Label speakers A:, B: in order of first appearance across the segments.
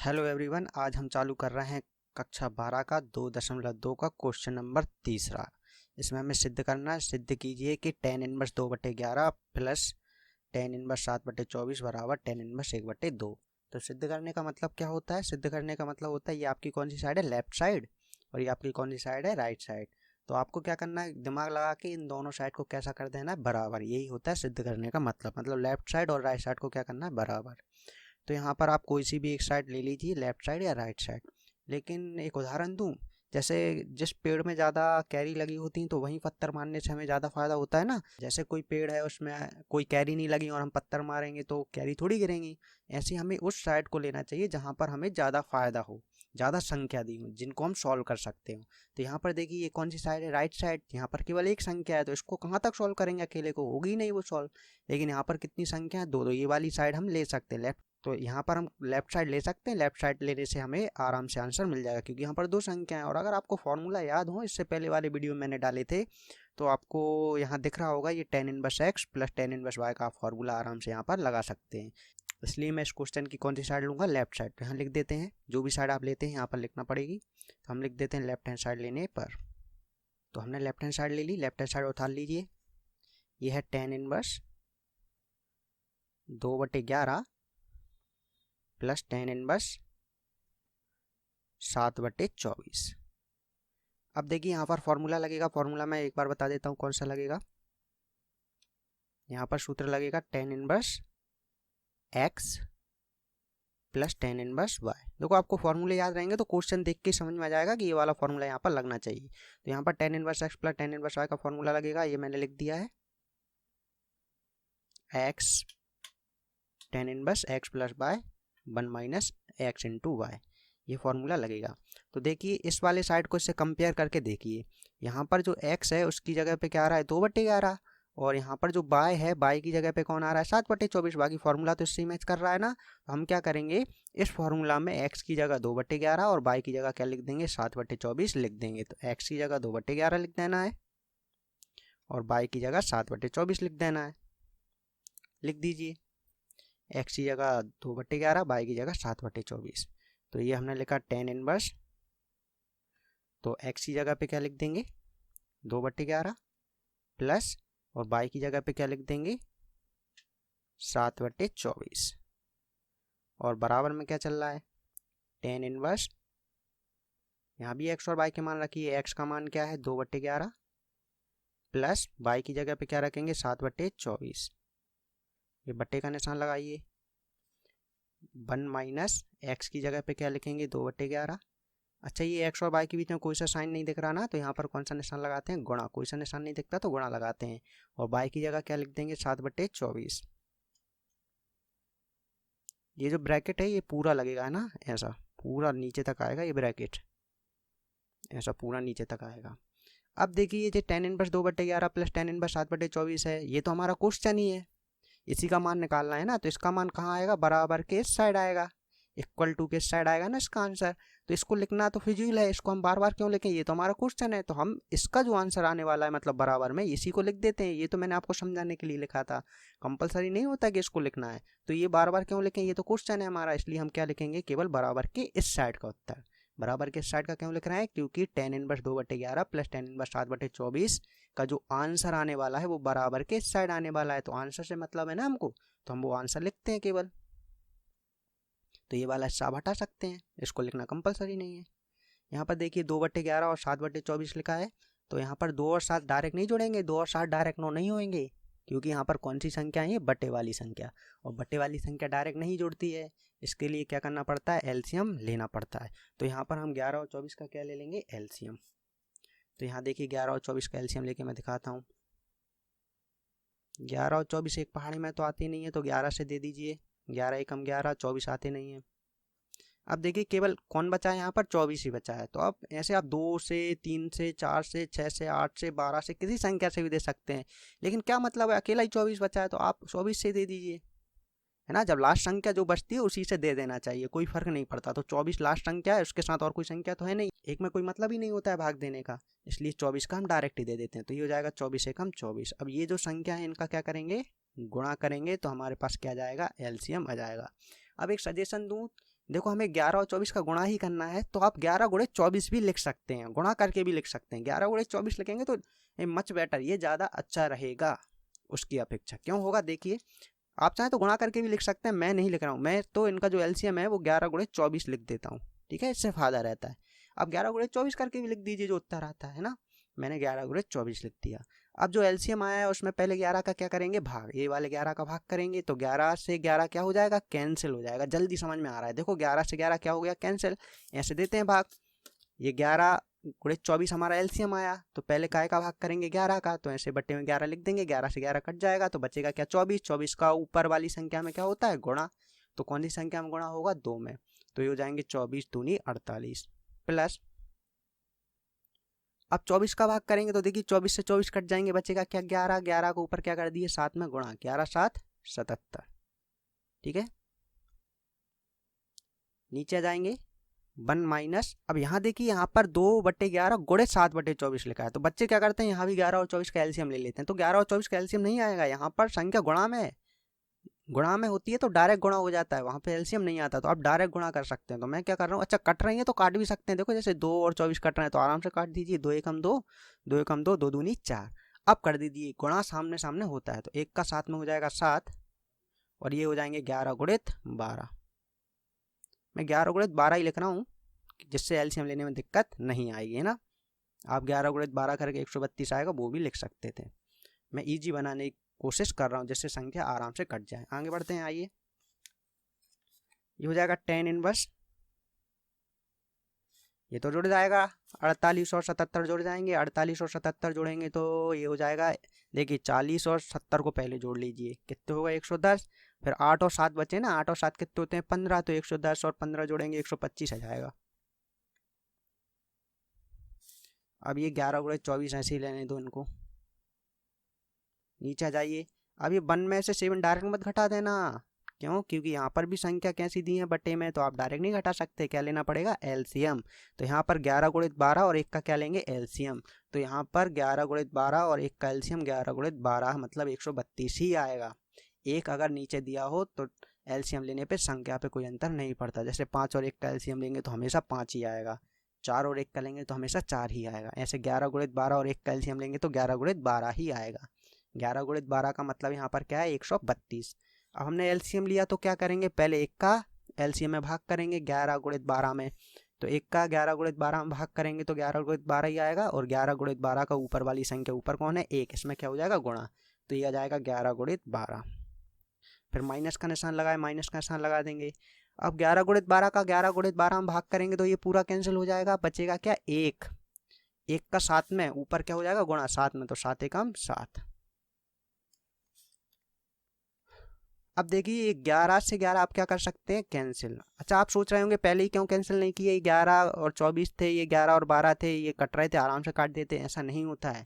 A: Hello everyone, आज हम चालू कर रहे हैं कक्षा 12 का 2.2 का क्वेश्चन नंबर तीसरा। इसमें हमें सिद्ध करना है। सिद्ध कीजिए कि tan inverse 2/11 plus tan inverse 7/24 बराबर tan इनवर्स 1/2। तो सिद्ध करने का मतलब क्या होता है? सिद्ध करने का मतलब होता है ये आपकी कौन सी साइड है, लेफ्ट साइड, और ये आपकी कौन सी साइड है, राइट साइड। तो आपको क्या करना है, दिमाग लगा के इन दोनों साइड को कैसा कर देना है, बराबर। यही होता है सिद्ध करने का मतलब लेफ्ट साइड और राइट साइड को क्या करना है, बराबर। तो यहाँ पर आप कोई सी भी एक साइड ले लीजिए, लेफ्ट साइड या राइट साइड। लेकिन एक उदाहरण दूं, जैसे जिस पेड़ में ज़्यादा कैरी लगी होती हैं तो वहीं पत्थर मारने से हमें ज़्यादा फायदा होता है ना। जैसे कोई पेड़ है उसमें कोई कैरी नहीं लगी और हम पत्थर मारेंगे तो कैरी थोड़ी गिरेंगी। ऐसे हमें उस साइड को लेना चाहिए जहाँ पर हमें ज़्यादा फायदा हो, ज़्यादा संख्या दी हो, जिनको हम सॉल्व कर सकते हो। तो यहाँ पर देखिए ये कौन सी साइड है, राइट साइड। यहाँ पर केवल एक संख्या है तो इसको कहाँ तक सॉल्व करेंगे, अकेले को होगी नहीं वो सॉल्व। लेकिन यहाँ पर कितनी संख्या है, दो। तो ये वाली साइड हम ले सकते हैं, लेफ्ट। तो यहाँ पर हम लेफ्ट साइड ले सकते हैं। लेफ्ट साइड लेने से हमें आराम से आंसर मिल जाएगा, क्योंकि यहाँ पर दो संख्या है। और अगर आपको फॉर्मूला याद हो, इससे पहले वाले वीडियो में मैंने डाले थे, तो आपको यहाँ दिख रहा होगा ये tan inverse x plus tan inverse y का आप फॉर्मूला आराम से यहाँ पर लगा सकते हैं। इसलिए मैं इस क्वेश्चन की कौन सी साइड लूँगा, लेफ्ट साइड। तो यहाँ लिख देते हैं, जो भी साइड आप लेते हैं यहाँ पर लिखना पड़ेगी। तो हम लिख देते हैं लेफ्ट हैंड साइड लेने पर। तो हमने लेफ्ट हैंड साइड ले ली, लेफ्ट हैंड साइड उठा लीजिए। ये है tan inverse 2/11 plus tan inverse 7/24। अब देखिए यहाँ पर फॉर्मूला लगेगा। फॉर्मूला मैं एक बार बता देता हूँ कौन सा लगेगा। यहाँ पर सूत्र लगेगा tan inverse x plus tan inverse y। देखो आपको फॉर्मूले याद रहेंगे तो क्वेश्चन देख के समझ में आ जाएगा कि ये वाला फॉर्मूला यहाँ पर लगना चाहिए। तो यहाँ पर tan inverse x plus tan inverse y का फॉर्मूला लगेगा, ये मैंने लिख दिया है। x tan inverse x plus y 1 minus x into y, ये फॉर्मूला लगेगा। तो देखिए इस वाले साइड को इससे कंपेयर करके देखिए, यहाँ पर जो x है उसकी जगह पे क्या आ रहा है, 2/11। और यहाँ पर जो y है, y की जगह पे कौन आ रहा है, 7/24। बाकी फॉर्मूला तो इससे मैच कर रहा है ना। तो हम क्या करेंगे, इस फॉर्मूला में x की जगह 2/11 और y की जगह क्या लिख देंगे, 7/24 लिख देंगे। तो x की जगह 2/11 लिख देना है और y की जगह 7/24 लिख देना है। लिख दीजिए, x की जगह 2/11, y की जगह 7/24। तो ये हमने लिखा tan इनवर्स। तो x की जगह पे क्या लिख देंगे, 2/11 प्लस, और y की जगह पे क्या लिख देंगे, 7/24। और बराबर में क्या चल रहा है, tan इनवर्स। यहाँ भी x और y के मान रखिए। x का मान क्या है, 2/11 प्लस y की जगह पे क्या रखेंगे, 7/24। ये बट्टे का निशान लगाइए। 1 माइनस x की जगह पे क्या लिखेंगे, 2/11। अच्छा, ये x और y के बीच में कोई सा साइन नहीं दिख रहा ना, तो यहाँ पर कौन सा निशान लगाते हैं, गुणा। कोई सा निशान नहीं दिखता तो गुणा लगाते हैं। और y की जगह क्या लिख देंगे, 7/24। ये जो ब्रैकेट है ये पूरा लगेगा ना, ऐसा पूरा नीचे तक आएगा ये ब्रैकेट, ऐसा पूरा नीचे तक आएगा। अब देखिए ये जो tan inverse 2/11 plus tan inverse 7/24 है, ये तो हमारा क्वेश्चन ही है, इसी का मान निकालना है ना। तो इसका मान कहाँ आएगा, बराबर के इस साइड आएगा, इक्वल टू के इस साइड आएगा ना इसका आंसर। तो इसको लिखना तो फिजूल है, इसको हम बार बार क्यों लिखें, ये तो हमारा क्वेश्चन है। तो हम इसका जो आंसर आने वाला है मतलब बराबर में, इसी को लिख देते हैं। ये तो मैंने आपको समझाने के लिए लिखा था, कंपलसरी नहीं होता कि इसको लिखना है। तो ये बार बार क्यों लिखें, ये तो क्वेश्चन है हमारा, इसलिए हम क्या लिखेंगे, केवल बराबर के इस साइड का उत्तर। बराबर के इस साइड का क्यों लिख रहे हैं, क्योंकि tan inverse 2/11 plus tan inverse 7/24 का जो आंसर आने वाला है वो बराबर के इस साइड आने वाला है। तो आंसर से मतलब है ना हमको, तो हम वो आंसर लिखते हैं केवल। तो ये वाला हिस्सा आप हटा सकते हैं, इसको लिखना कंपलसरी नहीं है। यहाँ पर देखिए 2/11 और 7/24 लिखा है। तो यहाँ पर 2 और 7 डायरेक्ट नहीं जुड़ेंगे, 2 और 7 डायरेक्ट 9 नहीं होंगे, क्योंकि यहाँ पर कौन सी संख्या है, ये बटे वाली संख्या। और बटे वाली संख्या डायरेक्ट नहीं जुड़ती है, इसके लिए क्या करना पड़ता है, एलसीएम लेना पड़ता है। तो यहाँ पर हम 11 और 24 का क्या ले लेंगे, एलसीएम। तो यहाँ देखिए 11 और 24 का एलसीएम लेके मैं दिखाता हूँ। 11 और 24 एक पहाड़ी में तो आती नहीं है, तो 11 से दे दीजिए। 11 एकम 11, 24 आते नहीं है। अब देखिए केवल कौन बचा है, यहाँ पर 24 ही बचा है। तो अब ऐसे आप 2 से, 3 से, 4 से, 6 से, 8 से, 12 से, किसी संख्या से भी दे सकते हैं। लेकिन क्या मतलब है, अकेला ही 24 बचा है तो आप 24 से दे दीजिए, है ना। जब लास्ट संख्या जो बचती है उसी से दे देना चाहिए, कोई फर्क नहीं पड़ता। तो 24 लास्ट संख्या है, उसके साथ और कोई संख्या तो है नहीं, एक में कोई मतलब ही नहीं होता है भाग देने का, इसलिए 24 का हम डायरेक्ट ही दे देते हैं। तो ये हो जाएगा 24 एकम 24। अब ये जो संख्या है इनका क्या करेंगे, गुणा करेंगे, तो हमारे पास क्या जाएगा, एलसीएम आ जाएगा। अब एक सजेशन दूँ, देखो हमें 11 और 24 का गुणा ही करना है, तो आप 11 गुणे 24 भी लिख सकते हैं, गुणा करके भी लिख सकते हैं। 11 गुणे 24 लिखेंगे तो मच बेटर, ये ज़्यादा अच्छा रहेगा उसकी अपेक्षा। क्यों होगा देखिए, आप चाहें तो गुणा करके भी लिख सकते हैं, मैं नहीं लिख रहा हूँ, मैं तो इनका जो एलसीएम है वो 11 गुणे 24 लिख देता हूँ, ठीक है, इससे फ़ायदा रहता है। अब 11 गुणे 24 करके भी लिख दीजिए, जो उत्तर आता है ना, मैंने 11 गुणे 24 लिख दिया। अब जो एलसीएम आया है उसमें पहले 11 का क्या करेंगे, भाग, ये वाले 11 का भाग करेंगे, तो 11 से 11 क्या हो जाएगा, कैंसिल हो जाएगा। जल्दी समझ में आ रहा है, देखो 11 से 11 क्या हो गया, कैंसिल। ऐसे देते हैं भाग, ये 11 गुणे 24 हमारा एलसीएम आया, तो पहले काय का भाग करेंगे, 11 का, तो ऐसे बट्टे में 11 लिख देंगे, 11 से 11 कट जाएगा, तो बचेगा क्या, 24। 24 का ऊपर वाली संख्या में क्या होता है, गुणा, तो कौन सी संख्या में गुणा होगा, 2 में, तो ये हो जाएंगे 24 दूनी 48 प्लस, अब 24 का भाग करेंगे तो देखिए 24 से 24 कट जाएंगे, बचेगा क्या, 11। 11 को ऊपर क्या कर दिए, 7 में गुणा, 11 7 77, ठीक है। नीचे आ जाएंगे 1 माइनस, अब यहाँ देखिए यहाँ पर 2/11 गुणे 7/24 लिखा है, तो बच्चे क्या करते हैं, यहाँ भी 11 और 24 का एलसीएम ले लेते हैं, तो 11 और 24 का एलसीएम नहीं आएगा, यहाँ पर संख्या गुणा में होती है तो डायरेक्ट गुणा हो जाता है, वहाँ पे एलसीएम नहीं आता, तो आप डायरेक्ट गुणा कर सकते हैं। तो मैं क्या कर रहा हूँ, अच्छा कट रही है तो काट भी सकते हैं, देखो जैसे 2 और 24 कट रहे हैं तो आराम से काट दीजिए, 2 एकम 2, 2 एकम 2, 2 दूनी 4। अब कर दीजिए गुणा, सामने सामने होता है, तो 1 का 7 में हो जाएगा 7, और ये हो जाएंगे 11 गुणित 12। मैं 11 गुणित 12 ही लिख रहा हूँ, जिससे एलसीएम लेने में दिक्कत नहीं आएगी, है ना। आप 11 गुणित 12 करके 132 आएगा, वो भी लिख सकते थे। मैं ईजी बनाने की कोशिश कर रहा हूँ जिससे संख्या आराम से कट जाए। आगे बढ़ते हैं, आइए, ये हो जाएगा 10 इनवर्स, ये तो जुड़ जाएगा, 48 और 77 जुड़ जाएंगे, 48 और 77 जोड़ेंगे तो ये हो जाएगा, देखिए 40 और 70 को पहले जोड़ लीजिए, कितने होगा 110, फिर 8 और 7 बचे ना, 8 और 7 कितने होते हैं 15, तो 110 और 15 जोड़ेंगे 125 आ जाएगा। अब ये 11 गुणे 24 ऐसे ही लेने दो इनको, नीचे आ जाइए। अब ये 1 में से 7 डायरेक्ट मत घटा देना, क्यों, क्योंकि यहाँ पर भी संख्या कैसी दी है बट्टे में, तो आप डायरेक्ट नहीं घटा सकते, क्या लेना पड़ेगा, एलसीएम। तो यहाँ पर 11 गुणित 12 और 1 का क्या लेंगे, एलसीएम, तो यहाँ पर 11 गुणित 12 और 1 का एलसीएम 11 गुणित 12 मतलब 132 ही आएगा। एक अगर नीचे दिया हो तो एलसीएम लेने पे संख्या पे कोई अंतर नहीं पड़ता, जैसे 5 और 1 का एलसीएम लेंगे तो हमेशा 5 ही आएगा, 4 और 1 का लेंगे तो हमेशा 4 ही आएगा, ऐसे 11 गुणित 12 और 1 का एलसीएम लेंगे तो 11 गुणित 12 ही आएगा। 11 गुणित 12 का मतलब यहाँ पर क्या है, 132। अब हमने एलसीएम लिया तो क्या करेंगे, पहले 1 का एलसीएम में भाग करेंगे 11 गुणित 12 में, तो 1 का 11 गुणित 12 में भाग करेंगे तो 11 गुणित 12 ही आएगा, और 11 गुणित 12 का ऊपर वाली संख्या ऊपर कौन है, 1, इसमें क्या हो जाएगा, गुणा, तो ये आ जाएगा 11 गुणित 12। फिर माइनस का निशान लगाए, माइनस का निशान लगा देंगे। अब 11 गुणित 12 का 11 गुणित 12 में भाग करेंगे तो ये पूरा कैंसिल हो जाएगा, बचेगा क्या, 1, 1 का 7 में ऊपर क्या हो जाएगा, गुणा, 7 में, तो 7 एकम 7। अब देखिए 11 से 11 आप क्या कर सकते हैं, कैंसिल। अच्छा आप सोच रहे होंगे पहले ही क्यों कैंसिल नहीं किए, 11 और 24 थे, ये 11 और 12 थे, ये कट रहे थे, आराम से काट देते। ऐसा नहीं होता है,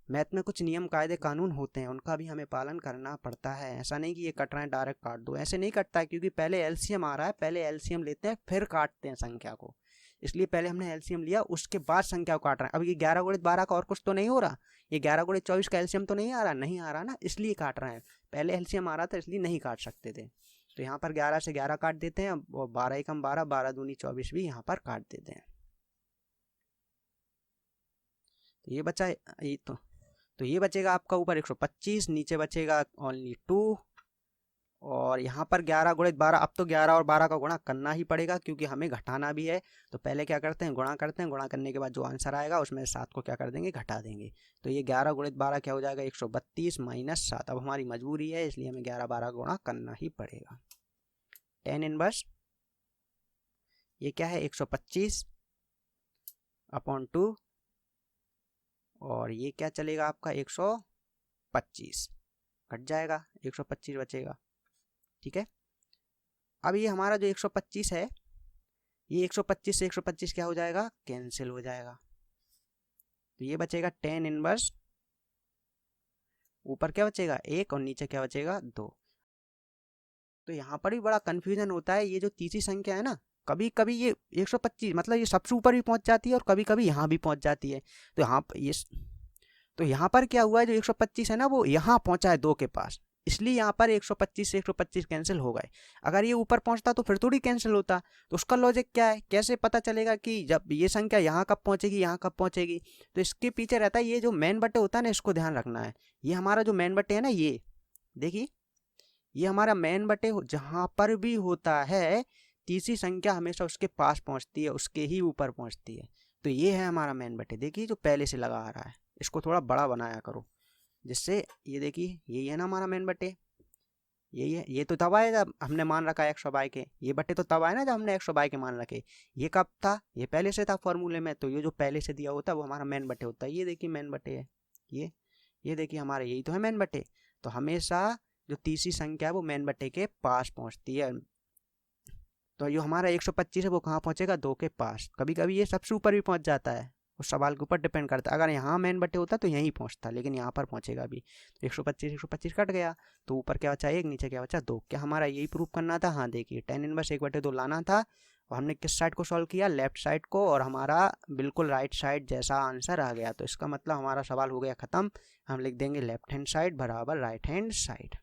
A: मैथ में कुछ नियम कायदे कानून होते हैं, उनका भी हमें पालन करना पड़ता है। ऐसा नहीं कि ये कट रहे हैं डायरेक्ट काट दो, ऐसे नहीं कटता है, क्योंकि पहले एलसीएम आ रहा है, पहले एलसीएम लेते हैं फिर काटते हैं संख्या को, इसलिए पहले हमने एलसीएम लिया उसके बाद संख्या को काट रहे हैं। अब ये 11 गुणित 12 का और कुछ तो नहीं हो रहा, ये 11 गुणित 24 का एलसीएम तो नहीं आ रहा ना, इसलिए काट रहे हैं, पहले एलसीएम आ रहा था इसलिए नहीं काट सकते थे। तो यहाँ पर 11 से 11 काट देते हैं, और 12 एकम 12, 12 दूनी 24 भी यहाँ पर काट देते हैं। तो ये बचा, ये तो ये बचेगा आपका ऊपर 125, नीचे बचेगा ओनली 2, और यहाँ पर 11 गुणित 12, अब तो 11 और 12 का गुणा करना ही पड़ेगा क्योंकि हमें घटाना भी है, तो पहले क्या करते हैं, गुणा करते हैं, गुणा करने के बाद जो आंसर आएगा उसमें 7 को क्या कर देंगे, घटा देंगे। तो ये 11 गुणित 12 क्या हो जाएगा, 132 माइनस 7। अब हमारी मजबूरी है इसलिए हमें 11-12 का गुणा करना ही पड़ेगा। 10 इनवर्स, ये क्या है, 125 अपॉन 2, और ये क्या चलेगा आपका 125, कट जाएगा, 125 बचेगा, ठीक है। अब ये हमारा जो 125 है, ये 125 से 125 क्या हो जाएगा, कैंसिल हो जाएगा, तो ये बचेगा 10 इनवर्स, ऊपर क्या बचेगा 1 और नीचे क्या बचेगा 2। तो यहाँ पर भी बड़ा कंफ्यूजन होता है, ये जो तीसरी संख्या है ना, कभी कभी ये 125 मतलब ये सबसे ऊपर भी पहुंच जाती है और कभी कभी यहाँ भी पहुंच जाती है। तो यहाँ पर ये, तो यहाँ पर क्या हुआ है, जो 125 है ना वो यहाँ पहुंचा है 2 के पास, इसलिए यहाँ पर 125 से 125 कैंसिल हो गए। अगर ये ऊपर पहुँचता तो फिर थोड़ी कैंसिल होता। तो उसका लॉजिक क्या है, कैसे पता चलेगा कि जब ये संख्या यहाँ कब पहुँचेगी, यहाँ कब पहुँचेगी। तो इसके पीछे रहता है ये जो मेन बटे होता है ना, इसको ध्यान रखना है। ये हमारा जो मेन बटे है ना, ये देखिए, ये हमारा मेन बटे जहाँ पर भी होता है तीसरी संख्या हमेशा उसके पास पहुँचती है, उसके ही ऊपर पहुँचती है। तो ये है हमारा मेन बटे। देखिए जो पहले से लगा आ रहा है, इसको थोड़ा बड़ा बनाया करो, जिससे ये देखिए यही है ना हमारा मेन बटे, यही है। ये तो तब आए जब हमने मान रखा है 100 के, ये बटे तो तब आए ना जब हमने 100 के मान रखे। ये कब था, ये पहले से था फॉर्मूले में। तो ये जो पहले से दिया होता है वो हमारा मेन बटे होता है। ये देखिए मेन बटे है, ये देखिए हमारा यही तो है मेन बटे। तो हमेशा जो तीसरी संख्या है वो मेन बटे के पास पहुंचती है। तो जो हमारा 125 है वो कहाँ पहुंचेगा, 2 के पास। कभी कभी ये सबसे ऊपर भी पहुंच जाता है, उस सवाल के ऊपर डिपेंड करता है। अगर यहाँ मेन बटे होता तो यहीं पहुंचता, लेकिन यहाँ पर पहुंचेगा भी। तो 125 कट गया, तो ऊपर क्या बचा 1, नीचे क्या बचा 2। क्या हमारा यही प्रूफ करना था। हाँ देखिए tan इनवर्स 1/2 लाना था, और हमने किस साइड को सॉल्व किया, लेफ्ट साइड को, और हमारा बिल्कुल राइट साइड जैसा आंसर आ गया। तो इसका मतलब हमारा सवाल हो गया ख़त्म। हम लिख देंगे लेफ्ट हैंड साइड बराबर राइट हैंड साइड।